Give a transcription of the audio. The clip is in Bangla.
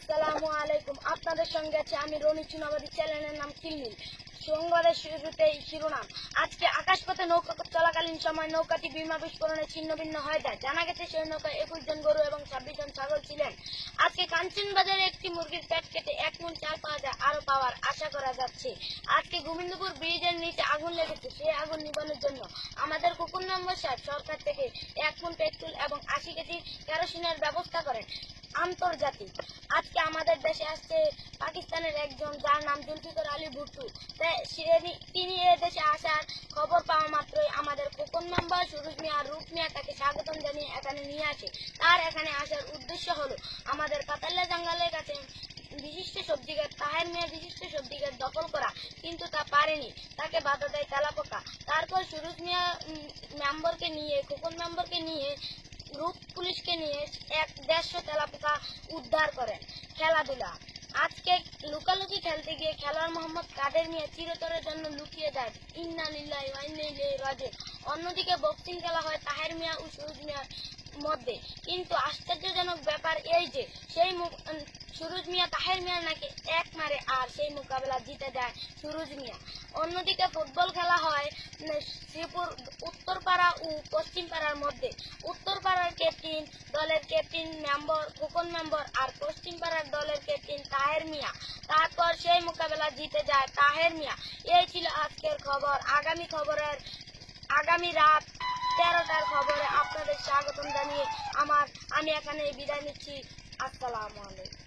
আসসালামু আলাইকুম। আপনাদের সঙ্গে আছে আমি রনি চুনাবাদী, চ্যানেলের নাম কিলমিল। সংবাদের শুরুতেই শিরোনাম। আজকে আকাশপথে নৌকা চলাকালীন সময় নৌকাটি বিমা বিস্ফোরণে ছিন্নভিন্ন হয়ে যায়। জানা গেছে সেই নৌকায় 21 জন গরু এবং 26 জন ছাগল ছিলেন। আজকে কাঞ্চনবাজারে একটি মুরগির পেট কেটে 1 মণ চাল পাওয়া যায়, আরো পাওয়ার আশা করা যাচ্ছে। আজকে গোবিন্দপুর ব্রিজের নিচে আগুন লেগেছে, সেই আগুন নিবানোর জন্য আমাদের কুকুর নম্বর 7 সরকার থেকে 1 মণ পেট্রোল এবং 80 কেজি কেরোসিনের ব্যবস্থা করেন। আন্তর্জাতিক। আজকে আমাদের দেশে আসছে পাকিস্তানের একজন, যার নাম জুলফিকার আলী ভুট্টো। তিনি এ দেশে আসার খবর পাওয়া মাত্রই আমাদের কোকন মেম্বার সুরুজ মিয়া, রূপ মিয়া তাকে স্বাগতম জানিয়ে এখানে নিয়ে আসে। তার এখানে আসার উদ্দেশ্য হলো আমাদের কাতাল্লা জঙ্গলের কাছে বিশিষ্ট সবজিগার তাহের মিয়া বিশিষ্ট সবজিগার দখল করা, কিন্তু তা পারেনি। তাকে বাধা দেয় তেলাপোকা। তারপর সুরুজ মিয়া মেম্বারকে নিয়ে, খোকন মেম্বারকে নিয়ে, রূপ পুলিশকে নিয়ে 150 তেলাপোকা উদ্ধার করেন। খেলাধুলা। আজকে লুকালুকি খেলতে গিয়ে খেলোয়াড় মোহাম্মদ কাদের মিয়া চিরতরের জন্য লুকিয়ে যায়। ইন্না লিল্লাহি ওয়া ইন্না ইলাইহি রাজিউন। অন্যদিকে বক্সিং খেলা হয় তাহের মিয়া ও সুরুজ মিয়ার মধ্যে, কিন্তু আশ্চর্যজনক ব্যাপার এই যে সেই সুরুজ মিয়া তাহের মিয়া নাকি এক মারে আর সেই মোকাবেলা জিতে যায় সুরুজ মিয়া। অন্যদিকে ফুটবল খেলা হয় শ্রীপুর উত্তরপাড়া ও পশ্চিম পাড়ার মধ্যে। উত্তরপাড়ার ক্যাপ্টেন দলের ক্যাপ্টেন মেম্বার খোকন মেম্বার আর পশ্চিম পাড়ার দলের ক্যাপ্টেন তাহের মিয়া। তারপর সেই মোকাবেলা জিতে যায় তাহের মিয়া। এই ছিল আজকের খবর। আগামী রাত 13টার খবরে আপনাদের স্বাগতম জানিয়ে আমি এখানে বিদায় নিচ্ছি। আসসালামু আলাইকুম।